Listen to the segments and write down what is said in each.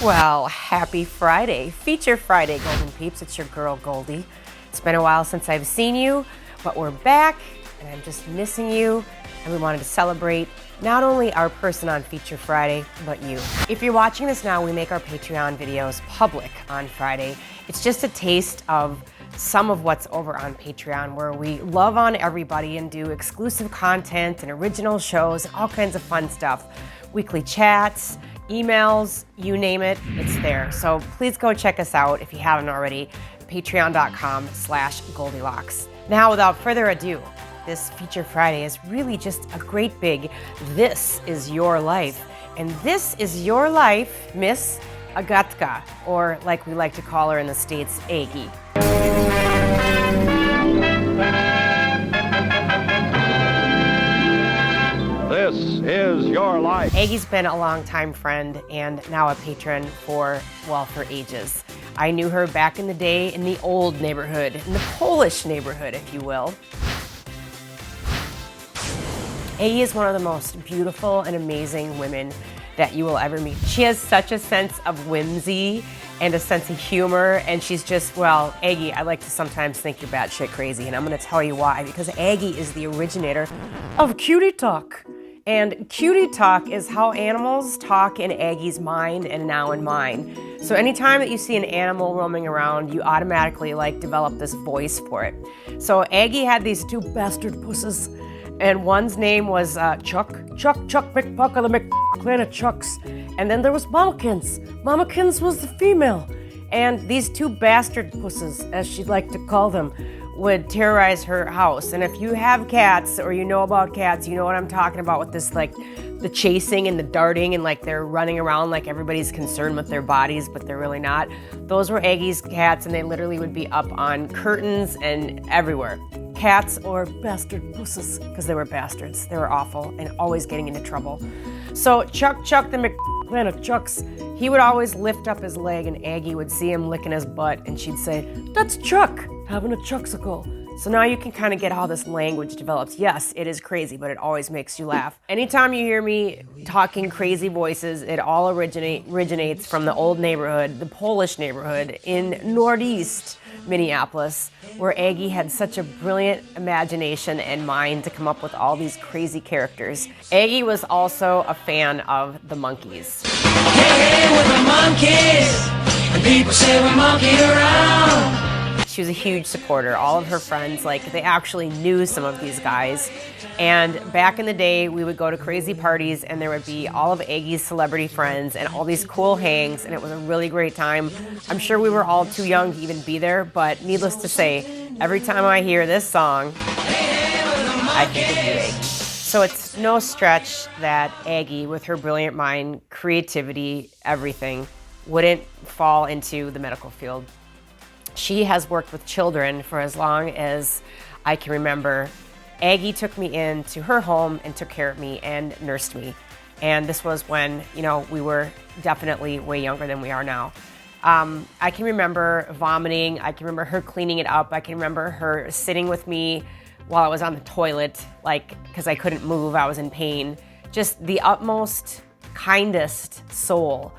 Well, happy Friday. Feature Friday, Golden Peeps. It's your girl, Goldie. It's been a while since I've seen you, but we're back, and I'm just missing you, and we wanted to celebrate not only our person on Feature Friday, but you. If you're watching this now, we make our Patreon videos public on Friday. It's just a taste of some of what's over on Patreon, where we love on everybody and do exclusive content and original shows, all kinds of fun stuff. Weekly chats, emails, you name it, it's there. So please go check us out if you haven't already, patreon.com/Goldilocks. Now, without further ado, this Feature Friday is really just a great big, this is your life. And this is your life, Miss Agatka, or like we like to call her in the States, Aggie. This is your life. Aggie's been a longtime friend and now a patron for ages. I knew her back in the day in the old neighborhood, in the Polish neighborhood, if you will. Aggie is one of the most beautiful and amazing women that you will ever meet. She has such a sense of whimsy and a sense of humor, and she's just, well, Aggie, I like to sometimes think you're batshit crazy, and I'm gonna tell you why, because Aggie is the originator of cutie talk. And cutie talk is how animals talk in Aggie's mind and now in mine. So anytime that you see an animal roaming around, you automatically develop this voice for it. So Aggie had these two bastard pusses, and one's name was Chuck McPuck of the McClan of Chucks. And then there was Mammakins. Mammakins was the female. And these two bastard pusses, as she'd like to call them, would terrorize her house. And if you have cats or you know about cats, you know what I'm talking about with this, the chasing and the darting and they're running around like everybody's concerned with their bodies, but they're really not. Those were Aggie's cats, and they literally would be up on curtains and everywhere. Cats or bastard pusses, because they were bastards. They were awful and always getting into trouble. So Chuck the McClan of Chucks, he would always lift up his leg and Aggie would see him licking his butt and she'd say, "That's Chuck, having a Chucksicle." So now you can kind of get how this language develops. Yes, it is crazy, but it always makes you laugh. Anytime you hear me talking crazy voices, it all originates from the old neighborhood, the Polish neighborhood in Northeast Minneapolis, where Aggie had such a brilliant imagination and mind to come up with all these crazy characters. Aggie was also a fan of the Monkees. Hey, we're the Monkees, and people say we monkey around. She was a huge supporter. All of her friends, they actually knew some of these guys. And back in the day, we would go to crazy parties and there would be all of Aggie's celebrity friends and all these cool hangs, and it was a really great time. I'm sure we were all too young to even be there, but needless to say, every time I hear this song, I think of you, Aggie. So it's no stretch that Aggie, with her brilliant mind, creativity, everything, wouldn't fall into the medical field. She has worked with children for as long as I can remember. Aggie took me into her home and took care of me and nursed me. And this was when, we were definitely way younger than we are now. I can remember vomiting. I can remember her cleaning it up. I can remember her sitting with me while I was on the toilet, because I couldn't move, I was in pain. Just the utmost, kindest soul.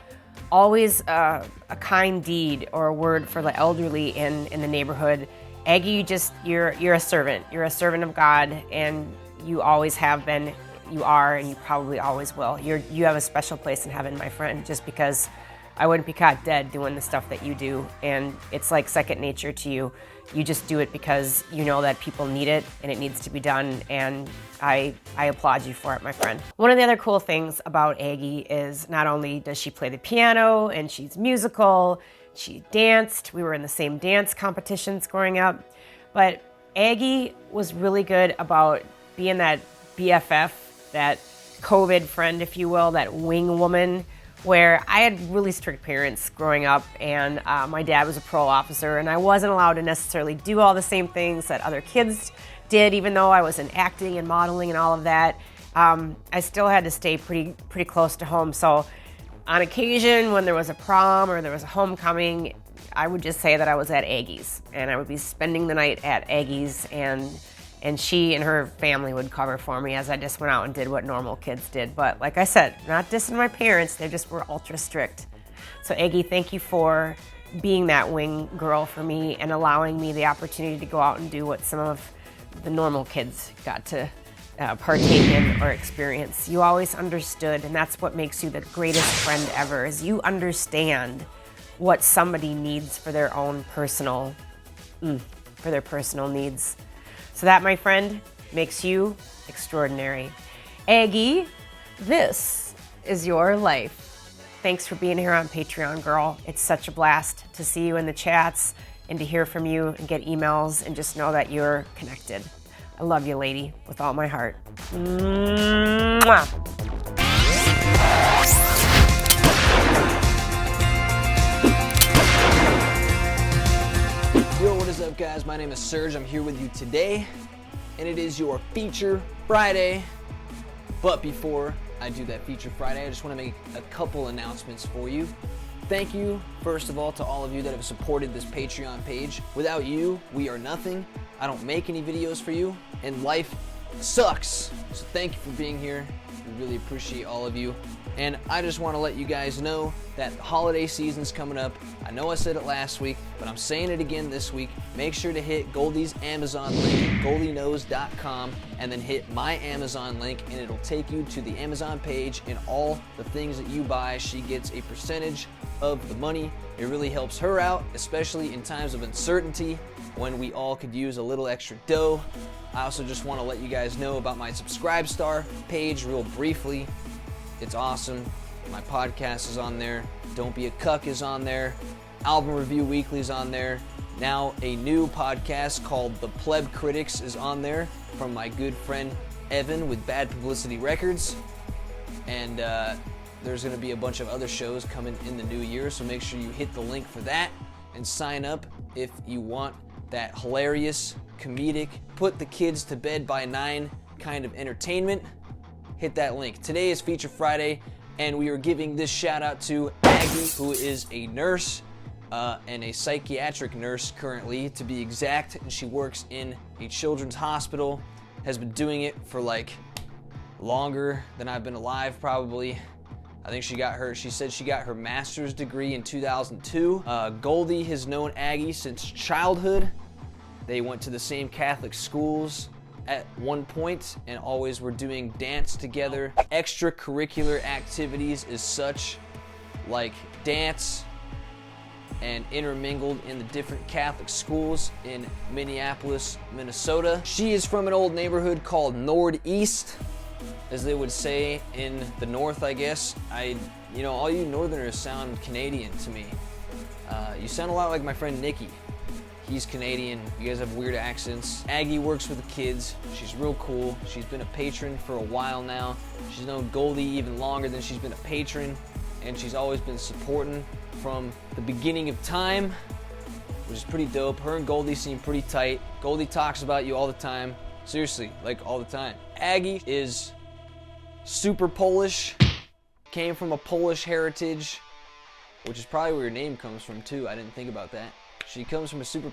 Always a kind deed or a word for the elderly in the neighborhood. Aggie, you're a servant. You're a servant of God, and you always have been, you are, and you probably always will. You have a special place in heaven, my friend, just because I wouldn't be caught dead doing the stuff that you do, and it's like second nature to you. You just do it because you know that people need it and it needs to be done, and I applaud you for it, my friend. One of the other cool things about Aggie is not only does she play the piano and she's musical, she danced, we were in the same dance competitions growing up, but Aggie was really good about being that BFF, that COVID friend, if you will, that wing woman, where I had really strict parents growing up, and my dad was a parole officer, and I wasn't allowed to necessarily do all the same things that other kids did, even though I was in acting and modeling and all of that. I still had to stay pretty close to home. So on occasion, when there was a prom or there was a homecoming, I would just say that I was at Aggie's, and I would be spending the night at Aggie's, and she and her family would cover for me as I just went out and did what normal kids did. But like I said, not dissing my parents, they just were ultra strict. So Aggie, thank you for being that wing girl for me and allowing me the opportunity to go out and do what some of the normal kids got to partake in or experience. You always understood, and that's what makes you the greatest friend ever, is you understand what somebody needs for their own personal, for their personal needs. So that, my friend, makes you extraordinary. Aggie, this is your life. Thanks for being here on Patreon, girl. It's such a blast to see you in the chats and to hear from you and get emails and just know that you're connected. I love you, lady, with all my heart. Mwah. Yo, what is up, guys? My name is Serge. I'm here with you today, and it is your Feature Friday. But before I do that Feature Friday, I just want to make a couple announcements for you. Thank you, first of all, to all of you that have supported this Patreon page. Without you, we are nothing. I don't make any videos for you, and life sucks. So thank you for being here. We really appreciate all of you. And I just want to let you guys know that the holiday season's coming up. I know I said it last week, but I'm saying it again this week. Make sure to hit Goldie's Amazon link at goldyknows.com and then hit my Amazon link, and it'll take you to the Amazon page, and all the things that you buy, she gets a percentage of the money. It really helps her out, especially in times of uncertainty when we all could use a little extra dough. I also just want to let you guys know about my Subscribe Star page real briefly. It's awesome. My podcast is on there. Don't Be a Cuck is on there. Album Review Weekly is on there. Now a new podcast called The Pleb Critics is on there from my good friend Evan with Bad Publicity Records. And there's going to be a bunch of other shows coming in the new year, so make sure you hit the link for that and sign up if you want that hilarious, comedic, put the kids to bed by 9 kind of entertainment. Hit that link. Today is Feature Friday, and we are giving this shout out to Aggie, who is a nurse and a psychiatric nurse currently, to be exact, and she works in a children's hospital, has been doing it for like longer than I've been alive probably. I think she said she got her master's degree in 2002. Goldie has known Aggie since childhood. They went to the same Catholic schools at one point and always were doing dance together. Extracurricular activities as such, like dance, and intermingled in the different Catholic schools in Minneapolis, Minnesota. She is from an old neighborhood called Northeast, as they would say in the north, I guess. All you northerners sound Canadian to me. You sound a lot like my friend Nikki. He's Canadian. You guys have weird accents. Aggie works with the kids. She's real cool. She's been a patron for a while now. She's known Goldie even longer than she's been a patron, and she's always been supporting from the beginning of time, which is pretty dope. Her and Goldie seem pretty tight. Goldie talks about you all the time. Seriously, like all the time. Aggie is super Polish, came from a Polish heritage, which is probably where your name comes from too. I didn't think about that. She comes from a super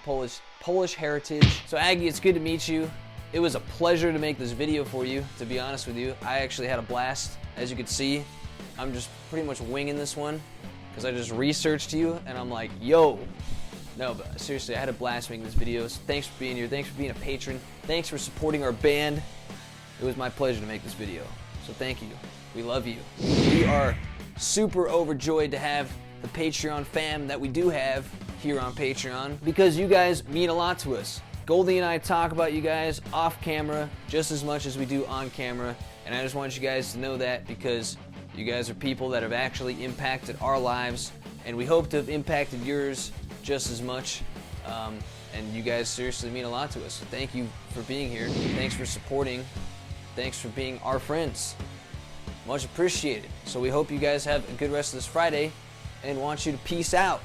Polish heritage. So Aggie, it's good to meet you. It was a pleasure to make this video for you, to be honest with you. I actually had a blast. As you can see, I'm just pretty much winging this one because I just researched you and I'm like, yo. No, but seriously, I had a blast making this video. So thanks for being here. Thanks for being a patron. Thanks for supporting our band. It was my pleasure to make this video. So thank you. We love you. We are super overjoyed to have the Patreon fam that we do have here on Patreon, because you guys mean a lot to us. Goldie and I talk about you guys off camera just as much as we do on camera, and I just want you guys to know that, because you guys are people that have actually impacted our lives, and we hope to have impacted yours just as much. And you guys seriously mean a lot to us. So thank you for being here. Thanks for supporting. Thanks for being our friends. Much appreciated. So we hope you guys have a good rest of this Friday and want you to peace out.